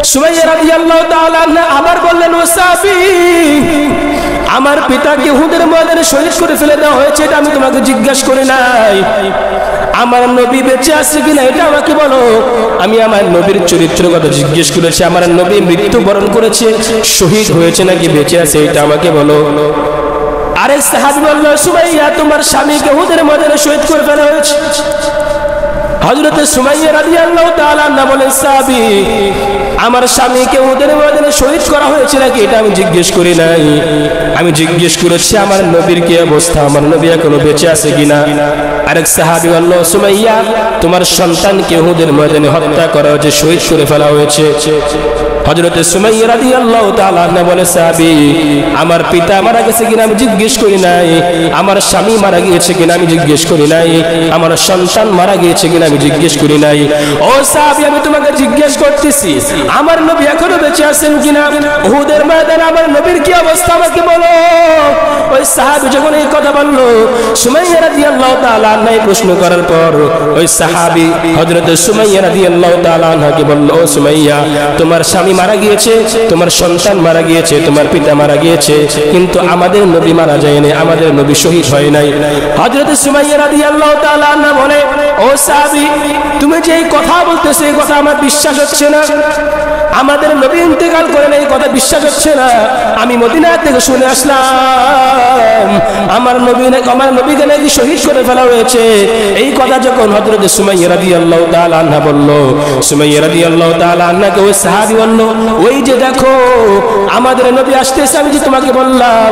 সুমাইয়া রাদিয়াল্লাহু তাআলা আনহা আবার বললেন, ও সাহাবী, আমার পিতাকে উহুদের ময়দানে শহীদ করে ফেলে দেওয়া হয়েছে, এটা আমি তোমাকে জিজ্ঞাসা করি নাই। আমার নবী বেঁচে আছে কিনা এটা আমাকে বলো। আমি আমার নবীর চরিত্রের কথা জিজ্ঞেস করেছি। আমার নবী মৃত্যুবরণ করেছে, শহীদ হয়েছে নাকি বেঁচে আছে এটা আমাকে বলো। আরেক সাহাবী বলল, সুমাইয়া, তোমার স্বামীকে উহুদের ময়দানে শহীদ করে ফেলা হয়েছে। হযরত সুমাইয়া রাদিয়াল্লাহু তাআলা আনহা বলেন, সাহাবী, আমার স্বামীকে উহুদের ময়দানে শহীদ করা হয়েছে নাকি এটা আমি জিজ্ঞেস করি নাই। আমি জিজ্ঞেস করেছি আমার নবীর কি অবস্থা, আমার নবী এখনো বেঁচে আছে কিনা। আরেক সাহাবী বলল, সুমাইয়া, তোমার সন্তানকে উহুদের ময়দানে হত্যা করা হয়েছে, শহীদ করে ফেলা হয়েছে। হযরত সুমাইয়া রাদিয়াল্লাহু তাআলা আনহা বলে, সাহাবী, আমার পিতা মারা গেছে কিনা আমি জিজ্ঞেস করি নাই, আমার স্বামী মারা গিয়েছে কিনা আমি জিজ্ঞেস করি নাই, আমার সন্তান মারা গিয়েছে কিনা আমি জিজ্ঞেস করি নাই। ও সাহাবী, আমি তোমাকে জিজ্ঞেস করতেছি, আমার নবী এখনো বেঁচে আছেন কিনা, উহুদের ময়দানে আমার নবীর কি অবস্থা আমাকে বলো। ওই সাহাবী যখন এই কথা বলল, সুমাইয়া রাদিয়াল্লাহু তাআলা আনহা প্রশ্ন করার পর ওই সাহাবী হযরত সুমাইয়া রাদিয়াল্লাহু তাআলা আনহাকে বলল, ও সুমাইয়া, তোমার স্বামী মারা গিয়েছে, তোমার সন্তান মারা গিয়েছে, তোমার পিতা মারা গিয়েছে, কিন্তু আমাদের নবী মারা যায়নি, আমাদের নবী শহীদ হয় নাই। হযরত সুমাইয়া রাদিয়াল্লাহু তাআলা আনহা বলে, ও সাহাবী, তুমি যে এই কথা বলতেছো এই কথা আমার বিশ্বাস হচ্ছে না। আমাদের নবী ইন্তেকাল করেন এই কথা বিশ্বাস হচ্ছে না। আমি মদিনা থেকে শুনে আসলাম আমার নবীকে নাকি শহীদ করে ফেলা হয়েছে। এই কথা যখন হযরত সুমাইয়া রাদিয়াল্লাহু তাআলা আনহা বলল, সুমাইয়া রাদিয়াল্লাহু তাআলা আনহাকে ওই সাহাবী বলল, ওই যে দেখো আমাদের নবী আসতেছে, আমি যে তোমাকে বললাম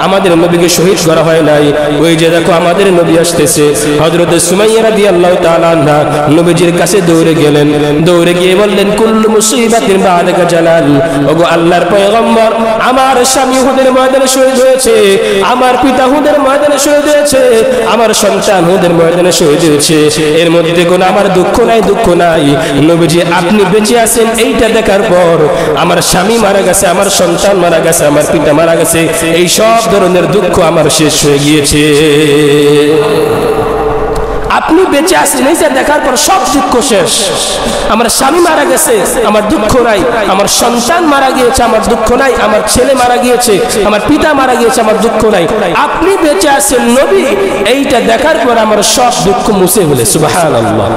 আমাদের নবীকে শহীদ করা হয় নাই, ওই যে দেখো আমাদের নবী আসতেছে। হযরত সুমাইয়া রাদিয়াল্লাহু তাআলা আনহা নবীজির কাছে দৌড়ে গেলেন, দৌড়ে গিয়ে বললেন, কুল্লু মুসিবাতিন বা'দাকা জালাল, ওগো আল্লাহর পয়গম্বর, আমার স্বামী উহুদের ময়দানে শহীদ হয়েছে, আমার পিতা উহুদের ময়দানে শহীদ হয়েছে, আমার সন্তান উহুদের ময়দানে শহীদ হয়েছে, এর মধ্যে কোনো আমার দুঃখ নাই, দুঃখ নাই। নবীজি, আপনি বেঁচে আছেন এইটা দেখার পর আমার স্বামী মারা গেছে, আমার সন্তান মারা গেছে, আমার পিতা মারা গেছে, এই সব ধরনের দুঃখ আমার শেষ হয়ে গিয়েছে। আপনি বেঁচে আছেন এইটা দেখার পর সব দুঃখ শেষ। আমার স্বামী মারা গেছে, আমার দুঃখ নাই, আমার সন্তান মারা গিয়েছে, আমার দুঃখ নাই, আমার ছেলে মারা গিয়েছে, আমার পিতা মারা গিয়েছে, আমার দুঃখ নাই। আপনি বেঁচে আছেন নবী, এইটা দেখার পর আমার সব দুঃখ মুছে গেল। সুবহানাল্লাহ।